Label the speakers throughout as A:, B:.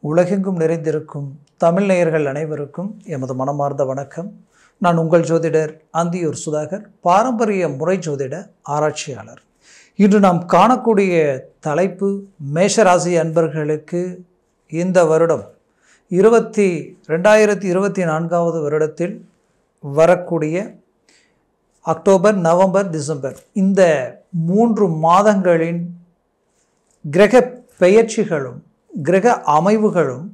A: உலகெங்கும் நிறைந்திருக்கும் தமிழ் நேயர்கள் அனைவருக்கும் எமது மனமார்ந்த வணக்கம். நான் உங்கள் ஜோதிடர் அந்தியூர் சுதாகர், பாரம்பரிய முறை ஜோதிட ஆராய்ச்சியாளர். இன்று நாம் காணக்கூடிய தலைப்பு, மேஷராசி அன்பர்களுக்கு இந்த வருடம் 2024 வருடத்தில் வரக்கூடிய அக்டோபர், நவம்பர், டிசம்பர் இந்த 3 மாதங்களின் கிரக பெயர்ச்சிகளும் கிரக அமைவுகளும்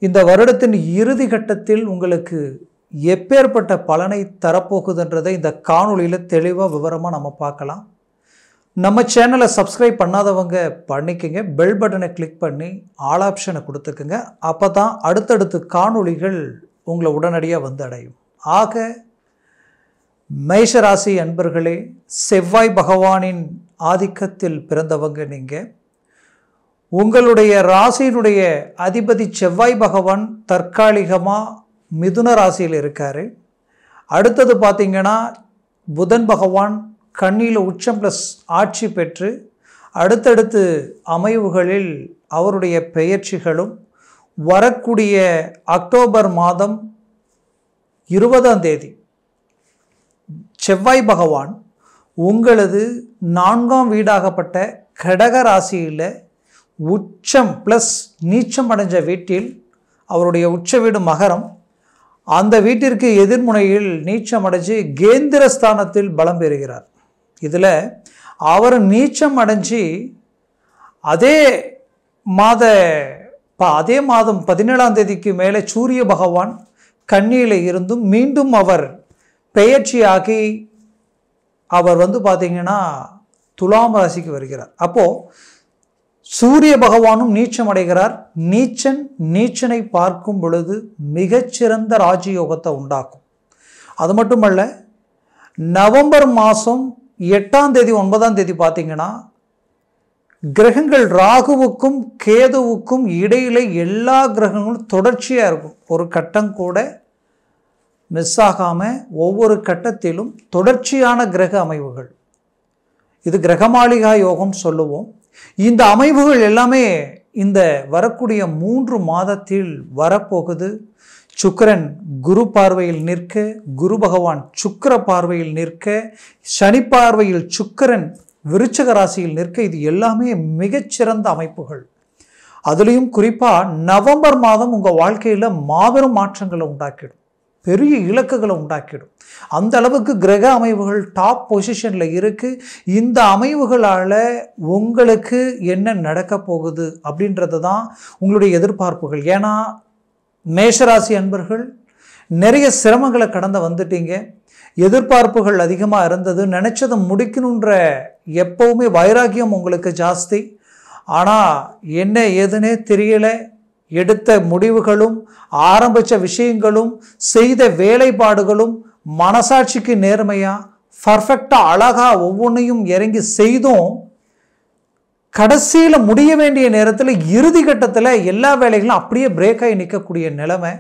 A: இந்த வருடத்தின் இறுதி கட்டத்தில் உங்களுக்கு எப்பேற்பட்ட பலனை தரப்போகுதுன்றதை இந்த காணொளியில் தெளிவாக விவரமாக நம்ம பார்க்கலாம். நம்ம சேனலை சப்ஸ்கிரைப் பண்ணாதவங்க பண்ணிக்கங்க, பெல் பட்டனை கிளிக் பண்ணி ஆல் ஆப்ஷனை கொடுத்துக்குங்க. அப்போ தான் அடுத்தடுத்து காணொளிகள் உங்களை உடனடியாக வந்து அடையும். ஆக மேஷராசி அன்பர்களே, செவ்வாய் பகவானின் ஆதிக்கத்தில் பிறந்தவங்க நீங்கள். உங்களுடைய ராசியினுடைய அதிபதி செவ்வாய் பகவான் தற்காலிகமாக மிதுன ராசியில் இருக்கார். அடுத்தது பார்த்திங்கன்னா புதன் பகவான் கன்னியில் உச்சம் ப்ளஸ் ஆட்சி பெற்று அடுத்தடுத்து அமைவுகளில் அவருடைய பெயர்ச்சிகளும் வரக்கூடிய அக்டோபர் மாதம் 20ஆம் தேதி செவ்வாய் பகவான் உங்களது 4ஆம் வீடாகப்பட்ட கடக ராசியில் உச்சம் ப்ளஸ் நீச்சம் அடைஞ்ச வீட்டில், அவருடைய உச்ச வீடு மகரம், அந்த வீட்டிற்கு எதிர்முனையில் நீச்சம் அடைஞ்சு கேந்திரஸ்தானத்தில் பலம் பெறுகிறார். இதில் அவர் நீச்சம் அடைஞ்சி அதே மாதம் 17ஆம் தேதிக்கு மேலே சூரிய பகவான் கன்னியில் இருந்தும் மீண்டும் அவர் பெயர்ச்சியாகி அவர் பார்த்திங்கன்னா துலாம் ராசிக்கு வருகிறார். அப்போது சூரிய பகவானும் நீச்சம் அடைகிறார். நீச்சனை பார்க்கும் பொழுது மிகச்சிறந்த ராஜயோகத்தை உண்டாக்கும். அது மட்டுமல்ல, நவம்பர் மாதம் 8ஆம் தேதி 9ஆம் தேதி பார்த்திங்கன்னா கிரகங்கள் ராகுவுக்கும் கேதுவுக்கும் இடையில எல்லா கிரகங்களும் தொடர்ச்சியாக இருக்கும். ஒரு கட்டம் கூட மிஸ் ஆகாமல் ஒவ்வொரு கட்டத்திலும் தொடர்ச்சியான கிரக அமைவுகள், இது கிரகமாளிகா யோகம் சொல்லுவோம். இந்த அமைவுகள் எல்லாமே இந்த வரக்கூடிய 3 மாதத்தில் வரப்போகுது. சுக்கிரன் குரு பார்வையில் நிற்க, குரு பகவான் சுக்கிர பார்வையில் நிற்க, சனி பார்வையில் சுக்கிரன் விருச்சிக ராசியில் நிற்க, இது எல்லாமே மிகச்சிறந்த அமைப்புகள். அதுலேயும் குறிப்பாக நவம்பர் மாதம் உங்கள் வாழ்க்கையில் மாபெரும் மாற்றங்களை உண்டாக்கிடும், பெரிய இலக்குகளை உண்டாக்கிடும். அந்த அளவுக்கு கிரக அமைவுகள் டாப் பொசிஷனில் இருக்குது. இந்த அமைவுகளால் உங்களுக்கு என்ன நடக்க போகுது அப்படின்றது தான் உங்களுடைய எதிர்பார்ப்புகள். ஏன்னா மேஷராசி அன்பர்கள் நிறைய சிரமங்களை கடந்து வந்துட்டீங்க. எதிர்பார்ப்புகள் அதிகமாக இருந்தது. நினச்சதை முடிக்கணுன்ற எப்போவுமே வைராக்கியம் உங்களுக்கு ஜாஸ்தி. ஆனால் என்ன ஏதுன்னே தெரியலை. எடுத்த முடிவுகளும் ஆரம்பித்த விஷயங்களும் செய்த வேலைப்பாடுகளும் மனசாட்சிக்கு நேர்மையாக பர்ஃபெக்டாக அழகாக ஒவ்வொன்றையும் இறங்கி செய்தும் கடைசியில் முடிய வேண்டிய நேரத்தில் இறுதி கட்டத்தில் எல்லா வேலைகளும் அப்படியே பிரேக் ஆகி நிற்கக்கூடிய நிலைமை.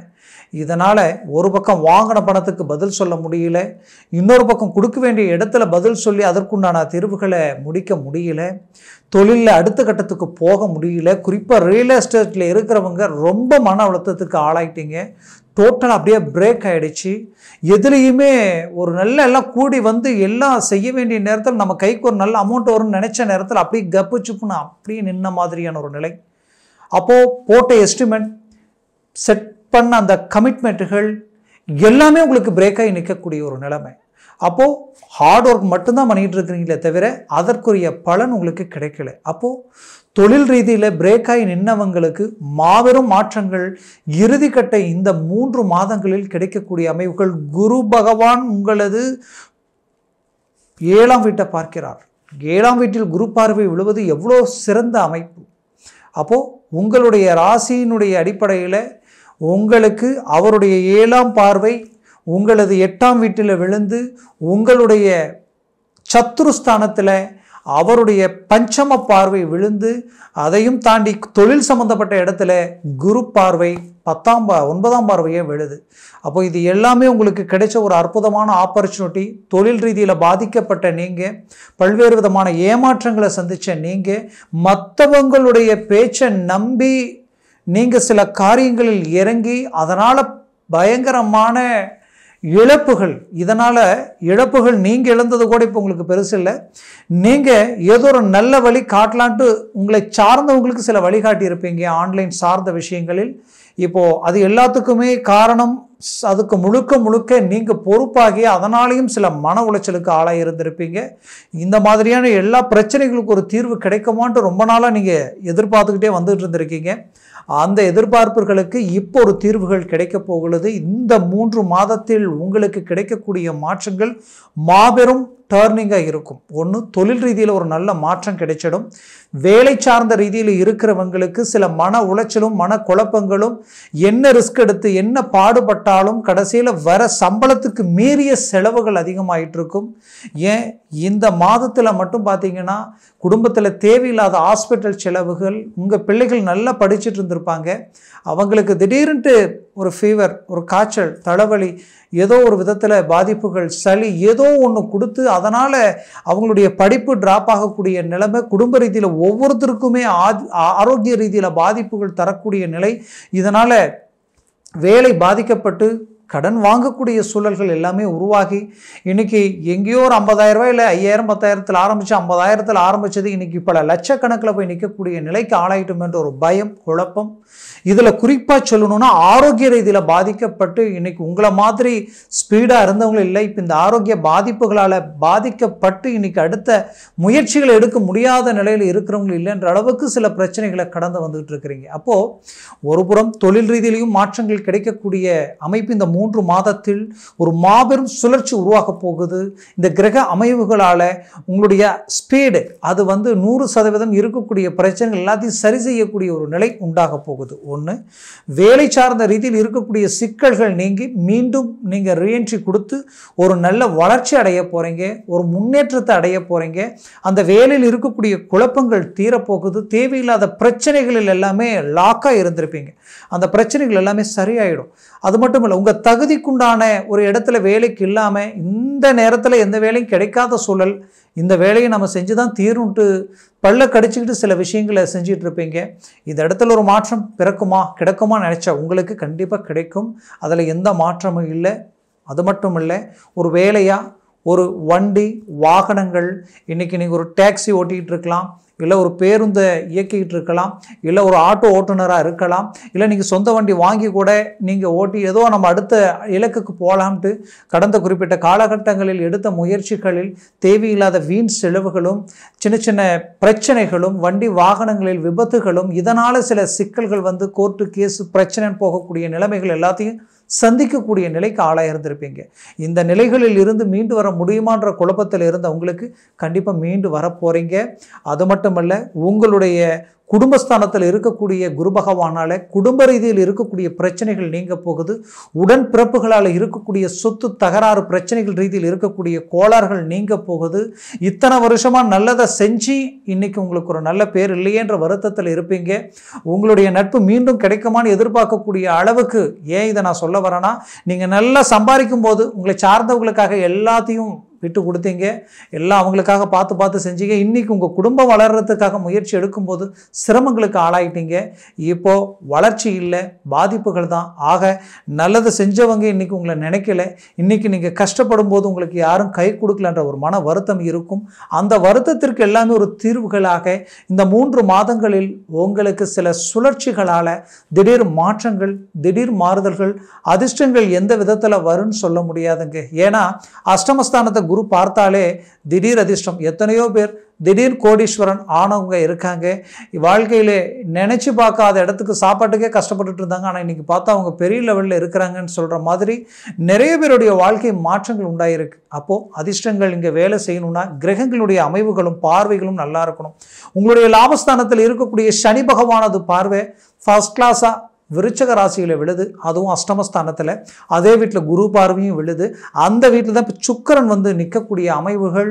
A: இதனால் ஒரு பக்கம் வாங்கின பணத்துக்கு பதில் சொல்ல முடியல, இன்னொரு பக்கம் கொடுக்க வேண்டிய இடத்துல பதில் சொல்லி அதற்குண்டான தீர்வுகளை முடிக்க முடியல, தொழிலில் அடுத்த கட்டத்துக்கு போக முடியல. குறிப்பாக ரியல் எஸ்டேட்டில் இருக்கிறவங்க ரொம்ப மன அழுத்தத்துக்கு ஆளாயிட்டீங்க. டோட்டல் அப்படியே பிரேக் ஆகிடுச்சு. எதுலேயுமே ஒரு எல்லாம் கூடி எல்லாம் செய்ய வேண்டிய நேரத்தில் நம்ம கைக்கு ஒரு நல்ல அமௌண்ட் வரும்னு நினச்ச நேரத்தில் அப்படியே கப்பு சுப்புன்னு அப்படியே நின்ன மாதிரியான ஒரு நிலை. அப்போது போட்ட எஸ்டிமேட், செட் பண்ண அந்த கமிட்மெண்ட்டுகள் எல்லாமே உங்களுக்கு பிரேக் ஆகி நிற்கக்கூடிய ஒரு நிலைமை. அப்போது ஹார்ட் ஒர்க் மட்டும்தான் பண்ணிகிட்டு இருக்கிறீங்களே தவிர அதற்குரிய பலன் உங்களுக்கு கிடைக்கல. அப்போது தொழில் ரீதியில் பிரேக் ஆகி நின்னவங்களுக்கு மாபெரும் மாற்றங்கள் இறுதிக்கட்ட இந்த 3 மாதங்களில் கிடைக்கக்கூடிய அமைவுகள். குரு பகவான் உங்களது 7ஆம் வீட்டை பார்க்கிறார். 7ஆம் வீட்டில் குரு பார்வை விழுவது எவ்வளோ சிறந்த அமைப்பு. அப்போது உங்களுடைய ராசியினுடைய அடிப்படையில் உங்களுக்கு அவருடைய 7ஆம் பார்வை உங்களது 8ஆம் வீட்டில் விழுந்து உங்களுடைய சத்துருஸ்தானத்தில் அவருடைய பஞ்சம பார்வை விழுந்து அதையும் தாண்டி தொழில் சம்பந்தப்பட்ட இடத்துல குரு பார்வை 9ஆம் பார்வையே விழுது. அப்போ இது எல்லாமே உங்களுக்கு கிடைச்ச ஒரு அற்புதமான ஆப்பர்ச்சுனிட்டி. தொழில் ரீதியில் பாதிக்கப்பட்ட நீங்கள், பல்வேறு விதமான ஏமாற்றங்களை சந்தித்த நீங்கள், மற்றவங்களுடைய பேச்சை நம்பி நீங்கள் சில காரியங்களில் இறங்கி அதனால் பயங்கரமான இழப்புகள், இதனால் இழப்புகள் நீங்கள் இழந்தது கூட இப்போ உங்களுக்கு பெருசு இல்லை. நீங்கள் ஏதோ ஒரு நல்ல வழி காட்டலான்ட்டு உங்களை சார்ந்தவங்களுக்கு சில வழிகாட்டி இருப்பீங்க ஆன்லைன் சார்ந்த விஷயங்களில். இப்போது அது எல்லாத்துக்குமே காரணம், அதுக்கு முழுக்க நீங்கள் பொறுப்பாகி அதனாலேயும் சில மன உளைச்சலுக்கு ஆளாக இருந்திருப்பீங்க. இந்த மாதிரியான எல்லா பிரச்சனைகளுக்கும் ஒரு தீர்வு கிடைக்குமான்ட்டு ரொம்ப நாளாக நீங்கள் எதிர்பார்த்துக்கிட்டே வந்துட்டு இருந்திருக்கீங்க. அந்த எதிர்பார்ப்புகளுக்கு இப்போ ஒரு தீர்வுகள் கிடைக்க போகிறது. இந்த 3 மாதத்தில் உங்களுக்கு கிடைக்கக்கூடிய மாற்றங்கள் மாபெரும் டர்னிங்காக இருக்கும். ஒன்று, தொழில் ரீதியில் ஒரு நல்ல மாற்றம் கிடைச்சிடும். வேலை சார்ந்த ரீதியில் இருக்கிறவங்களுக்கு சில மன உளைச்சலும் மன குழப்பங்களும், என்ன ரிஸ்க் எடுத்து என்ன பாடுபட்டாலும் கடைசியில் வர சம்பளத்துக்கு மீறிய செலவுகள் அதிகமாகிட்டு இருக்கும். ஏன் இந்த மாதத்தில் மட்டும் பார்த்தீங்கன்னா குடும்பத்தில் தேவையில்லாத ஹாஸ்பிட்டல் செலவுகள், உங்கள் பிள்ளைகள் நல்லா படிச்சுட்டு இருந்திருப்பாங்க, அவங்களுக்கு திடீர்னு ஒரு ஃபீவர், ஒரு காய்ச்சல், தலைவலி, ஏதோ ஒரு விதத்தில் பாதிப்புகள், சளி ஏதோ ஒன்று கொடுத்து அதனால் அவங்களுடைய படிப்பு ட்ராப் ஆகக்கூடிய நிலைமை, குடும்ப ரீதியில் ஒவ்வொருத்தருக்குமே ஆரோக்கிய ரீதியில் பாதிப்புகள் தரக்கூடிய நிலை, இதனால் வேலை பாதிக்கப்பட்டு கடன் வாங்கக்கூடிய சூழல்கள் எல்லாமே உருவாகி இன்றைக்கி எங்கேயோ ஒரு 50,000 ரூபாய் இல்லை 5,000 10,000 ஆரம்பித்து 50,000 ஆரம்பித்தது இன்றைக்கி பல லட்சக்கணக்கில் போய் நிற்கக்கூடிய நிலைக்கு ஆளாயிட்டும் என்ற ஒரு பயம், குழப்பம். இதில் குறிப்பாக சொல்லணும்னா ஆரோக்கிய ரீதியில் பாதிக்கப்பட்டு இன்றைக்கி உங்களை மாதிரி ஸ்பீடாக இருந்தவங்களும் இல்லை, இப்போ இந்த ஆரோக்கிய பாதிப்புகளால் பாதிக்கப்பட்டு இன்றைக்கி அடுத்த முயற்சிகளை எடுக்க முடியாத நிலையில் இருக்கிறவங்களும் இல்லைன்ற அளவுக்கு சில பிரச்சனைகளை கடந்து வந்துகிட்டு இருக்கிறீங்க. அப்போது ஒரு புறம் தொழில் ரீதியிலையும் மாற்றங்கள் கிடைக்கக்கூடிய அமைப்பு இந்த 3 மாதத்தில் ஒரு மாபெரும் சுழற்சி உருவாக்க போகுது. இந்த கிரக அமைவுகளால் உங்களுடைய ஸ்பீடு அது 100% இருக்கக்கூடிய பிரச்சனைகள் எல்லாத்தையும் சரி செய்யக்கூடிய ஒரு நிலை உண்டாக போகுது. ஒன்று, வேலை சார்ந்த ரீதியில் இருக்கக்கூடிய சிக்கல்கள் நீங்கி மீண்டும் நீங்கள் ரீஎன்ட்ரி கொடுத்து ஒரு நல்ல வளர்ச்சி அடைய போகிறீங்க, ஒரு முன்னேற்றத்தை அடைய போகிறீங்க. அந்த வேலையில் இருக்கக்கூடிய குழப்பங்கள் தீரப்போகுது. தேவையில்லாத பிரச்சனைகளில் எல்லாமே லாக்காக இருந்திருப்பீங்க, அந்த பிரச்சனைகள் எல்லாமே சரியாயிடும். அது மட்டும் இல்லை, உங்கள் தகுதிக்குண்டான ஒரு இடத்துல வேலைக்கு இல்லாமல் இந்த நேரத்தில் எந்த வேலையும் கிடைக்காத சூழல், இந்த வேலையை நம்ம செஞ்சு தான் தீருன்ட்டு பல்ல கடிச்சிக்கிட்டு சில விஷயங்களை செஞ்சிட்டு இருப்பீங்க. இந்த இடத்துல ஒரு மாற்றம் பிறக்குமா கிடைக்குமா நினச்சா உங்களுக்கு கண்டிப்பாக கிடைக்கும், அதில் எந்த மாற்றமும் இல்லை. அது மட்டும் இல்லை, ஒரு வேலையாக ஒரு வண்டி வாகனங்கள், இன்றைக்கி நீங்கள் ஒரு டாக்ஸி ஓட்டிகிட்டு இருக்கலாம், இல்லை ஒரு பேருந்தை இயக்கிக்கிட்டு இருக்கலாம், இல்லை ஒரு ஆட்டோ ஓட்டுநராக இருக்கலாம், இல்லை நீங்கள் சொந்த வண்டி வாங்கி கூட நீங்கள் ஓட்டி ஏதோ நம்ம அடுத்த இலக்குக்கு போகலாம்ட்டு கடந்த குறிப்பிட்ட காலகட்டங்களில் எடுத்த முயற்சிகளில் தேவையில்லாத வீண் செலவுகளும் சின்ன சின்ன பிரச்சனைகளும் வண்டி வாகனங்களில் விபத்துகளும் இதனால் சில சிக்கல்கள் கோர்ட்டு கேஸு பிரச்சனைன்னு போகக்கூடிய நிலைமைகள் எல்லாத்தையும் சந்திக்கக்கூடிய நிலைக்கு ஆளாக இருந்திருப்பீங்க. இந்த நிலைகளில் இருந்து மீண்டு வர முடியுமான்ற குழப்பத்தில் இருந்த உங்களுக்கு கண்டிப்பாக மீண்டு வர போகிறீங்க. அது மட்டுமல்ல, உங்களுடைய குடும்பஸ்தானத்தில் இருக்கக்கூடிய குரு பகவானால் குடும்ப ரீதியில் இருக்கக்கூடிய பிரச்சனைகள் நீங்க போகுது. உடன் பிறப்புகளால் இருக்கக்கூடிய சொத்து தகராறு பிரச்சனைகள் ரீதியில் இருக்கக்கூடிய கோளாறுகள் நீங்க போகுது. இத்தனை வருஷமா நல்லதை செஞ்சு இன்னைக்கு உங்களுக்கு ஒரு நல்ல பேர் இல்லையேன்ற வருத்தத்தில் இருப்பீங்க. உங்களுடைய நட்பு மீண்டும் கிடைக்குமான்னு எதிர்பார்க்கக்கூடிய அளவுக்கு, ஏன் இதை நான் சொல்ல வரேன்னா, நீங்கள் நல்லா சம்பாதிக்கும் போது உங்களை சார்ந்தவங்களுக்காக எல்லாத்தையும் விட்டு கொடுத்தீங்க, எல்லாம் அவங்களுக்காக பார்த்து செஞ்சீங்க. இன்றைக்கி உங்கள் குடும்பம் வளர்கிறதுக்காக முயற்சி எடுக்கும்போது சிரமங்களுக்கு ஆளாயிட்டீங்க. இப்போது வளர்ச்சி இல்லை, பாதிப்புகள் தான். ஆக நல்லது செஞ்சவங்க இன்றைக்கி உங்களை நினைக்கல, இன்றைக்கி நீங்கள் கஷ்டப்படும் போது உங்களுக்கு யாரும் கை கொடுக்கலன்ற ஒரு மன வருத்தம் இருக்கும். அந்த வருத்தத்திற்கு எல்லாமே ஒரு தீர்வுகளாக இந்த 3 மாதங்களில் உங்களுக்கு சில சுழற்சிகளால் திடீர் மாற்றங்கள், திடீர் மாறுதல்கள், அதிர்ஷ்டங்கள் எந்த விதத்தில் வரும்னு சொல்ல முடியாதுங்க. ஏன்னா அஷ்டமஸ்தானத்தை குரு பார்த்தாலே திடீர் அதிர்ஷ்டம். எத்தனையோ பேர் திடீர் கோடீஸ்வரன் ஆனவங்க இருக்காங்க. வாழ்க்கையில் நினச்சி பார்க்காத இடத்துக்கு சாப்பாட்டுக்கே கஷ்டப்பட்டுட்டு இருந்தாங்க, ஆனால் இன்றைக்கி பார்த்தா அவங்க பெரிய லெவலில் இருக்கிறாங்கன்னு சொல்கிற மாதிரி நிறைய பேருடைய வாழ்க்கை மாற்றங்கள் உண்டாயிருக்கு. அப்போது அதிர்ஷ்டங்கள் இங்கே வேலை செய்யணும்னா கிரகங்களுடைய அமைவுகளும் பார்வைகளும் நல்லா இருக்கணும். உங்களுடைய லாபஸ்தானத்தில் இருக்கக்கூடிய சனி பகவானது பார்வை ஃபர்ஸ்ட் கிளாஸாக விருச்சக ராசியில் விழுது, அதுவும் அஷ்டமஸ்தானத்தில். அதே வீட்டில் குரு பார்வையும் விழுது. அந்த வீட்டில் தான் இப்போ சுக்கிரன் நிற்கக்கூடிய அமைவுகள்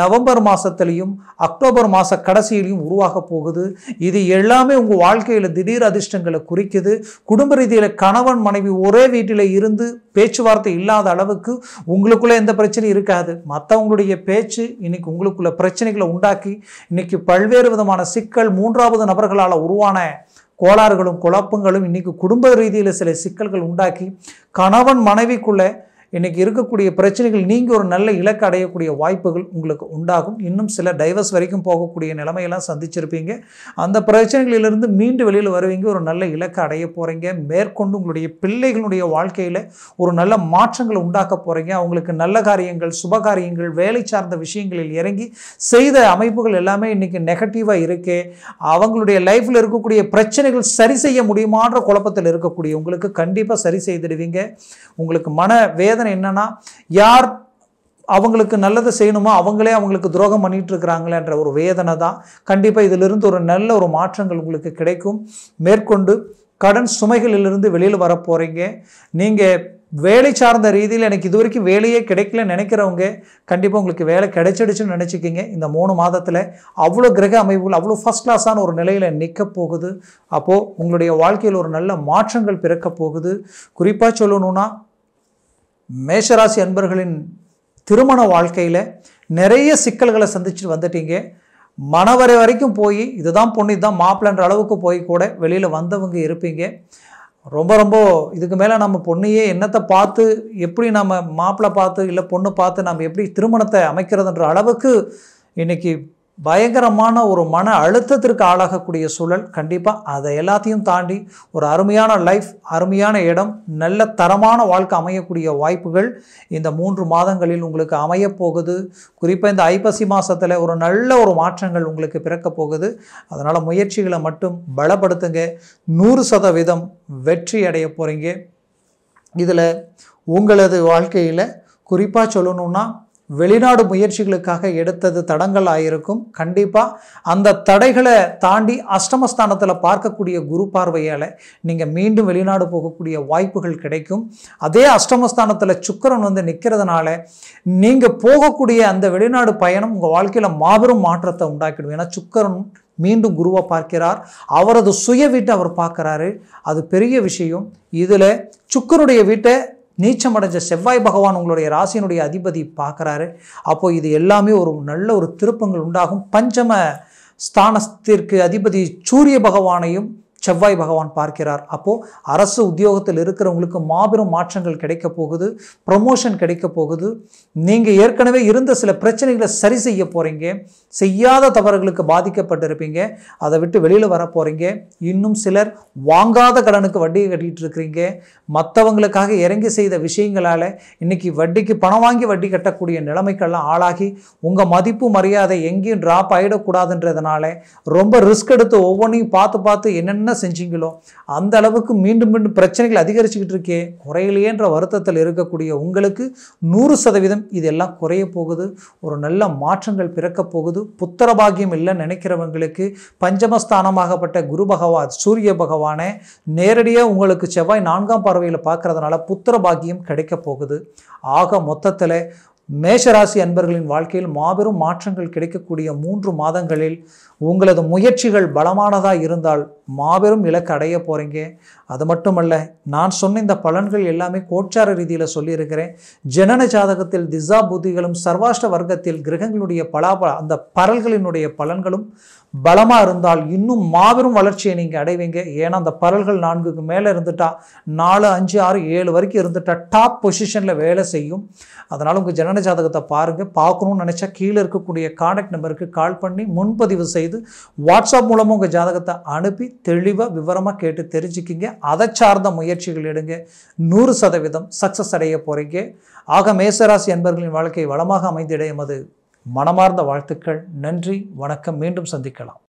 A: நவம்பர் மாதத்துலேயும் அக்டோபர் மாத கடைசியிலையும் உருவாக போகுது. இது எல்லாமே உங்கள் வாழ்க்கையில் திடீர் அதிர்ஷ்டங்களை குறிக்குது. குடும்ப ரீதியில் கணவன் மனைவி ஒரே வீட்டில் இருந்து பேச்சுவார்த்தை இல்லாத அளவுக்கு உங்களுக்குள்ளே எந்த பிரச்சனையும் இருக்காது. மற்றவங்களுடைய பேச்சு இன்னைக்கு உங்களுக்குள்ள பிரச்சனைகளை உண்டாக்கி இன்னைக்கு பல்வேறு விதமான சிக்கல், 3வது நபர்களால் உருவான கோளாறுகளும் குழப்பங்களும் இன்னைக்கு குடும்ப ரீதியில் சில சிக்கல்கள் உண்டாக்கி கணவன் மனைவிக்குள்ள இன்றைக்கி இருக்கக்கூடிய பிரச்சனைகள் நீங்கள் ஒரு நல்ல இலக்கு அடையக்கூடிய வாய்ப்புகள் உங்களுக்கு உண்டாகும். இன்னும் சில டைவர்ஸ் வரைக்கும் போகக்கூடிய நிலைமையெல்லாம் சந்திச்சிருப்பீங்க. அந்த பிரச்சனைகளிலிருந்து மீண்டு வெளியில் வருவீங்க, ஒரு நல்ல இலக்கு அடைய போகிறீங்க. மேற்கொண்டு உங்களுடைய பிள்ளைகளுடைய வாழ்க்கையில் ஒரு நல்ல மாற்றங்களை உண்டாக்க போகிறீங்க. அவங்களுக்கு நல்ல காரியங்கள், சுப காரியங்கள், வேலை சார்ந்த விஷயங்களில் இறங்கி செய்த அமைப்புகள் எல்லாமே இன்றைக்கி நெகட்டிவாக இருக்கே. அவங்களுடைய லைஃப்பில் இருக்கக்கூடிய பிரச்சனைகள் சரி செய்ய முடியுமான்ற குழப்பத்தில் இருக்கக்கூடிய உங்களுக்கு கண்டிப்பாக சரி செய்திடுவீங்க. உங்களுக்கு மன வேதனை என்னன்னா, யார் அவங்களுக்கு நல்லது செய்யணுமோ அவங்களே அவங்களுக்கு துரோகம் பண்ணிட்டு இருக்கிறாங்களேன்ற ஒரு வேதனை தான். கண்டிப்பாக இதிலிருந்து ஒரு நல்ல ஒரு மாற்றங்கள் உங்களுக்கு கிடைக்கும். மேற்கொண்டு கடன் சுமைகளிலிருந்து வெளியில் வர போகிறீங்க. நீங்கள் வேலை சார்ந்த ரீதியில் எனக்கு இது வரைக்கும் வேலையே கிடைக்கல நினைக்கிறவங்க கண்டிப்பாக உங்களுக்கு வேலை கிடைச்சிடுச்சுன்னு நினச்சிக்கிங்க. இந்த 3 மாதத்தில் அவ்வளோ கிரக அமைப்புகள் அவ்வளோ ஃபஸ்ட் கிளாஸான ஒரு நிலையில் நிற்க போகுது. அப்போது உங்களுடைய வாழ்க்கையில் ஒரு நல்ல மாற்றங்கள் பிறக்க போகுது. குறிப்பாக சொல்லணும்னா, மேஷராசி அன்பர்களின் திருமண வாழ்க்கையில் நிறைய சிக்கல்களை சந்திச்சுட்டு வந்துட்டீங்க. மணவரை வரைக்கும் போய் இதுதான் பொண்ணு இதுதான் மாப்பிள்ளைன்ற அளவுக்கு போய் கூட வெளியில் வந்தவங்க இருப்பீங்க. ரொம்ப இதுக்கு மேலே நம்ம பொண்ணையே என்னத்தை பார்த்து எப்படி நம்ம மாப்பிள்ளை பார்த்து இல்லை பொண்ணு பார்த்து நம்ம எப்படி திருமணத்தை அமைக்கிறதுன்ற அளவுக்கு இன்றைக்கி பயங்கரமான ஒரு மன அழுத்தத்திற்கு ஆளாகக்கூடிய சூழல். கண்டிப்பாக அதை எல்லாத்தையும் தாண்டி ஒரு அருமையான லைஃப், அருமையான இடம், நல்ல தரமான வாழ்க்கை அமையக்கூடிய வாய்ப்புகள் இந்த 3 மாதங்களில் உங்களுக்கு அமையப்போகுது. குறிப்பாக இந்த ஐப்பசி மாதத்தில் ஒரு நல்ல ஒரு மாற்றங்கள் உங்களுக்கு பிறக்க போகுது. அதனால் முயற்சிகளை மட்டும் பலப்படுத்துங்க. 100% வெற்றி அடைய போகிறீங்க. இதில் உங்களது வாழ்க்கையில் குறிப்பாக சொல்லணுன்னா, வெளிநாடு முயற்சிகளுக்காக எடுத்தது தடங்கள் ஆகியிருக்கும். கண்டிப்பாக அந்த தடைகளை தாண்டி அஷ்டமஸ்தானத்தில் பார்க்கக்கூடிய குரு பார்வையால் நீங்கள் மீண்டும் வெளிநாடு போகக்கூடிய வாய்ப்புகள் கிடைக்கும். அதே அஷ்டமஸ்தானத்தில் சுக்கிரன் வந்து நிற்கிறதுனால நீங்கள் போகக்கூடிய அந்த வெளிநாடு பயணம் உங்கள் வாழ்க்கையில் மாபெரும் மாற்றத்தை உண்டாக்கிடும். ஏன்னா சுக்கிரன் மீண்டும் குருவை பார்க்கிறார், அவரது சுய வீட்டை அவர் பார்க்குறாரு. அது பெரிய விஷயம். இதில் சுக்கிரனுடைய வீட்டை நீச்சமடைஞ்ச செவ்வாய் பகவான் உங்களுடைய ராசியினுடைய அதிபதி பார்க்குறாரு. அப்போது இது எல்லாமே ஒரு நல்ல ஒரு திருப்பங்கள் உண்டாகும். பஞ்சம ஸ்தானத்திற்கு அதிபதி சூரிய பகவானையும் செவ்வாய் பகவான் பார்க்கிறார். அப்போது அரசு உத்தியோகத்தில் இருக்கிறவங்களுக்கு மாபெரும் மாற்றங்கள் கிடைக்க போகுது, ப்ரமோஷன் கிடைக்க போகுது. நீங்கள் ஏற்கனவே இருந்த சில பிரச்சனைகளை சரி செய்ய போகிறீங்க. செய்யாத தவறுகளுக்கு பாதிக்கப்பட்டிருப்பீங்க, அதை விட்டு வெளியில் வர போகிறீங்க. இன்னும் சிலர் வாங்காத கடனுக்கு வட்டியை கட்டிகிட்டு இருக்கிறீங்க. மற்றவங்களுக்காக இறங்கி செய்த விஷயங்களால் இன்றைக்கி வட்டிக்கு பணம் வாங்கி வட்டி கட்டக்கூடிய நிலைமைக்கெல்லாம் ஆளாகி உங்கள் மதிப்பு மரியாதை எங்கேயும் ட்ராப் ஆகிடக்கூடாதுன்றதுனால ரொம்ப ரிஸ்க் எடுத்து ஒவ்வொன்றையும் பார்த்து என்னென்ன செஞ்சீங்களோ அந்த அளவுக்கு மீண்டும் பிரச்சனைகள் அதிகரிச்சுக்கிட்டு இருக்கே, குறையிலேன்ற வருத்தத்தில் இருக்கக்கூடிய உங்களுக்கு 100% இதெல்லாம் குறைய போகுது. ஒரு நல்ல மாற்றங்கள் பிறக்க போகுது. புத்திர பாக்கியம் இல்லைன்னு நினைக்கிறவங்களுக்கு பஞ்சமஸ்தானமாகப்பட்ட குரு பகவான் சூரிய பகவானை நேரடியாக உங்களுக்கு செவ்வாய் 4ஆம் பார்வையில் பார்க்கறதுனால புத்திர பாக்கியம் கிடைக்க போகுது. ஆக மொத்தத்தில் மேஷராசி அன்பர்களின் வாழ்க்கையில் மாபெரும் மாற்றங்கள் கிடைக்கக்கூடிய 3 மாதங்களில் உங்களது முயற்சிகள் பலமானதாக இருந்தால் மாபெரும் இலக்கு அடைய போகிறீங்க. அது மட்டுமல்ல, நான் சொன்ன இந்த பலன்கள் எல்லாமே கோச்சார ரீதியில் சொல்லியிருக்கிறேன். ஜனன ஜாதகத்தில் திசா புத்திகளும் சர்வாஷ்ட வர்க்கத்தில் கிரகங்களுடைய அந்த பரல்களினுடைய பலன்களும் பலமாக இருந்தால் இன்னும் மாபெரும் வளர்ச்சியை நீங்கள் அடைவீங்க. ஏன்னா அந்த பரல்கள் 4க்கு மேலே இருந்துட்டா 4, 5, 6, 7 வரைக்கும் இருந்துட்டா டாப் பொசிஷனில் வேலை செய்யும். அதனால் உங்கள் ஜனன ஜாதகத்தை பாருங்கள். பார்க்கணும்னு நினச்சா கீழே இருக்கக்கூடிய கான்டாக்ட் நம்பருக்கு கால் பண்ணி முன்பதிவு செய்து வாட்ஸ்அப் மூலமாக உங்கள் ஜாதகத்தை அனுப்பி தெளிவாக விவரமாக கேட்டு தெரிஞ்சுக்கிங்க. அதை சார்ந்த முயற்சிகள் எடுங்க. 100% சக்ஸஸ் அடைய போகிறீங்க. ஆக மேசராசி அன்பர்களின் வாழ்க்கை வளமாக அமைந்திட எமது மனமார்ந்த வாழ்த்துக்கள். நன்றி, வணக்கம். மீண்டும் சந்திக்கலாம்.